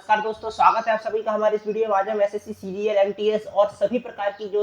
नमस्कार दोस्तों, स्वागत है आप सभी का हमारे इस वीडियो में। आज हम एसएससी, सीजीएल, एमटीएस और सभी प्रकार की जो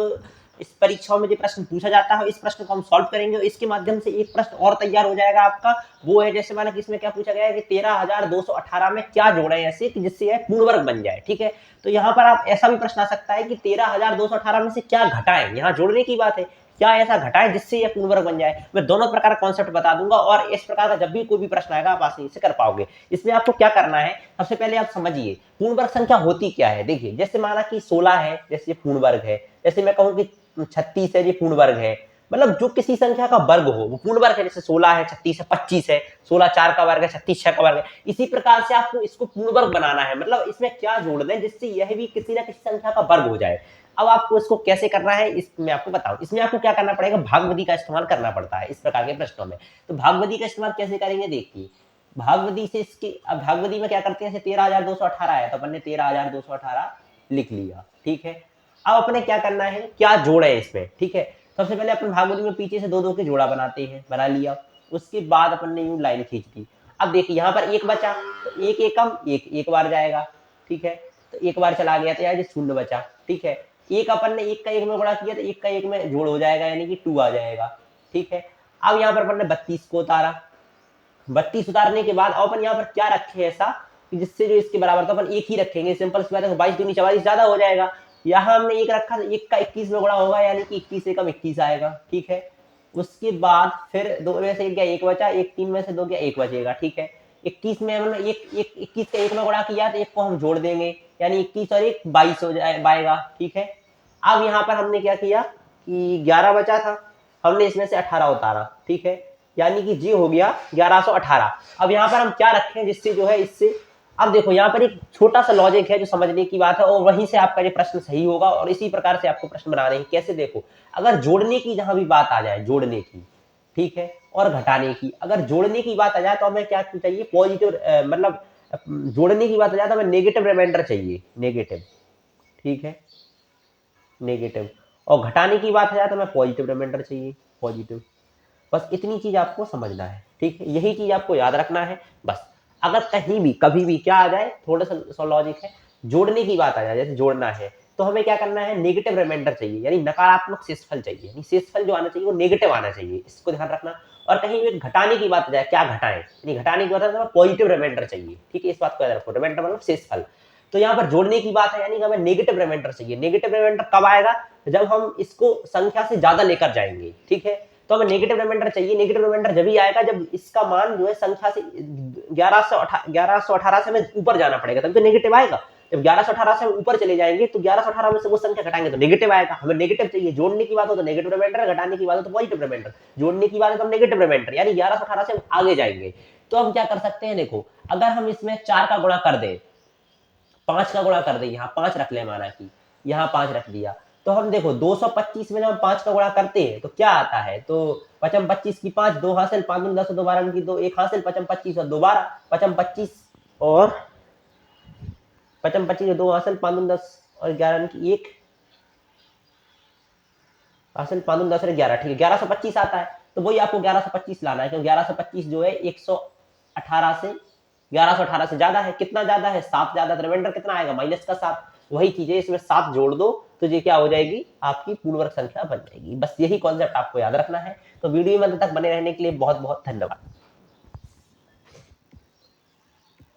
इस परीक्षाओं में जो प्रश्न पूछा जाता है, इस प्रश्न को हम सॉल्व करेंगे। इसके माध्यम से एक प्रश्न और तैयार हो जाएगा आपका। वो है जैसे माना कि इसमें क्या पूछा गया है कि 13,218 में क्या जोड़े ऐसे कि जिससे यह पूर्ण वर्ग बन जाए। ठीक है, तो यहाँ पर आप ऐसा भी प्रश्न आ सकता है कि 13,218 में से क्या घटाएं। यहाँ जोड़ने की बात है, क्या ऐसा घटाएं जिससे यह पूर्ण वर्ग बन जाए। मैं दोनों प्रकार का कॉन्सेप्ट बता दूंगा और इस प्रकार का जब भी कोई भी प्रश्न आएगा आप आसानी से कर पाओगे। इसमें आपको क्या करना है, सबसे पहले आप समझिए पूर्ण वर्ग संख्या होती क्या है। देखिए, जैसे माना कि 16 है, जैसे ये पूर्ण वर्ग है। जैसे मैं कहूं कि 36 है, ये पूर्ण वर्ग है। मतलब जो किसी संख्या का वर्ग हो वो पूर्ण वर्ग है। जैसे 16 है, 36 है, 25 है, 16 4 का वर्ग है, 36 6 का वर्ग है। इसी प्रकार से आपको इसको पूर्ण वर्ग बनाना है। मतलब इसमें क्या जोड़ दें जिससे यह भी किसी ना किसी संख्या का वर्ग हो जाए। अब आपको इसको कैसे करना है इसमें आपको बताऊं। इसमें आपको क्या करना पड़ेगा, भागवती का इस्तेमाल करना पड़ता है इस प्रकार के प्रश्नों में। तो भागवती का इस्तेमाल कैसे करेंगे, देखिए भागवती से इसकी, अब भागवती में क्या करते हैं, 13,218 है तो अपन ने 13,218 लिख लिया। ठीक है, अब अपने क्या करना है, क्या जोड़ है इसमें। ठीक है, सबसे पहले अपन भागवती में पीछे से दो दो के जोड़ा बनाते हैं, बना लिया। उसके बाद अपन ने यूं लाइन खींच दी। अब देखिए यहाँ पर एक बचा तो एक एकम एक बार जाएगा। ठीक है, तो एक बार चला गया तो यार शून्य बचा। ठीक है, एक अपन ने एक का एक में गुणा किया तो एक का एक में जोड़ हो जाएगा, यानी कि 2 आ जाएगा। ठीक है, अब यहाँ पर अपन ने 32 को उतारा। 32 उतारने के बाद अपन यहाँ पर क्या रखे ऐसा कि जिससे जो इसके बराबर, तो अपन एक ही रखेंगे। सिंपल सी बात है, 22 दूनी 44 ज्यादा हो जाएगा। यहाँ हमने एक रखा तो एक का 21 में गुणा होगा, यानी कि 21 एकम 21 आएगा। ठीक है, उसके बाद फिर दो में से क्या एक बचा, एक 3 में से 2 क्या एक बचेगा। ठीक है, 21 में हमने एक 21 का एक में गुणा किया तो एक को हम जोड़ देंगे, यानी 21 और 1 22 हो जाएगा। ठीक है, अब यहाँ पर हमने क्या किया कि 11 बचा था, हमने इसमें से 18 उतारा। ठीक है, यानी कि जी हो गया 1118। अब यहाँ पर हम क्या रखें जिससे जो है इससे, अब देखो यहाँ पर एक छोटा सा लॉजिक है जो समझने की बात है और वहीं से आपका ये प्रश्न सही होगा। और इसी प्रकार से आपको प्रश्न बनाने हैं। कैसे, देखो अगर जोड़ने की जहां भी बात आ जाए, जोड़ने की, ठीक है, और घटाने की, अगर जोड़ने की बात आ जाए तो हमें क्या चाहिए, पॉजिटिव, मतलब जोड़ने की बात आ जाए तो हमें नेगेटिव रिमाइंडर चाहिए, नेगेटिव। ठीक है, नेगेटिव। और घटाने की बात आ जाए तो हमें पॉजिटिव रिमाइंडर चाहिए, पॉजिटिव। बस इतनी चीज आपको समझना है। ठीक है, यही चीज आपको याद रखना है बस। अगर कहीं भी कभी भी क्या आ जाए, थोड़ा सा लॉजिक है, जोड़ने की बात आ जाए, जैसे जोड़ना है तो हमें क्या करना है, नेगेटिव रिमाइंडर चाहिए, यानी नकारात्मक शेषफल चाहिए। यानी शेषफल जो आना चाहिए वो नेगेटिव आना चाहिए, इसको ध्यान रखना। और कहीं भी घटाने की बात आ जाए, क्या घटाएं, यानी घटाने की बात है पॉजिटिव रिमाइंडर चाहिए। ठीक है, इस बात को याद रखो, रिमाइंडर मतलब शेषफल। तो यहाँ पर जोड़ने की बात है, यानी कि हमें नेगेटिव रिमाइंडर चाहिए। नेगेटिव रिमाइंडर कब आएगा, जब हम इसको संख्या से ज्यादा लेकर जाएंगे। ठीक है, तो हमें नेगेटिव रिमाइंडर चाहिए। नेगेटिव रिमाइंडर जब ही आएगा जब इसका मान जो है संख्या से 1118 से हमें ऊपर जाना पड़ेगा, तब तो नेगेटिव आएगा। जब 1118 से हम ऊपर चले जाएंगे तो 1118 में से वो संख्या घटाएंगे तो नेगेटिव आएगा। हमें नेगेटिव चाहिए। जोड़ने की बात हो तो नेगेटिव रिमाइंडर, घटाने की बात हो तो पॉजिटिव रिमाइंडर। जोड़ने की बात है तो हम नेगेटिव रिमाइंडर, यानी 1118 से हम आगे जाएंगे। तो हम क्या कर सकते हैं, देखो अगर हम इसमें 4 का गुणा कर दें, 5 का गुणा कर दे, यहाँ 5 रख ले, माना कि यहाँ 5 रख दिया, तो हम देखो 225 में जब हम 5 का गुणा करते हैं तो क्या आता है, तो 55 25 की 5 2 हासिल, 5 दूनी 10 दोबारा की 2 1 हासिल, 55 25 और दोबारा 55 25 और 55 25 2 हासिल, 5 दूनी 10 और 11 की 1 हासिल, 5 दूनी 10 और 11। ठीक है, 1125 आता है। तो वही आपको 1125 लाना है, क्योंकि 1125 जो है 118 से 1118 से ज्यादा है। कितना ज्यादा है, 7 ज्यादा। तो रिमाइंडर कितना आएगा, माइनस का 7। वही चीज है, इसमें 7 जोड़ दो तो ये क्या हो जाएगी, आपकी पूर्ण वर्ग संख्या बन जाएगी। बस यही कॉन्सेप्ट आपको याद रखना है। तो वीडियो में अंत तक बने रहने के लिए बहुत बहुत धन्यवाद।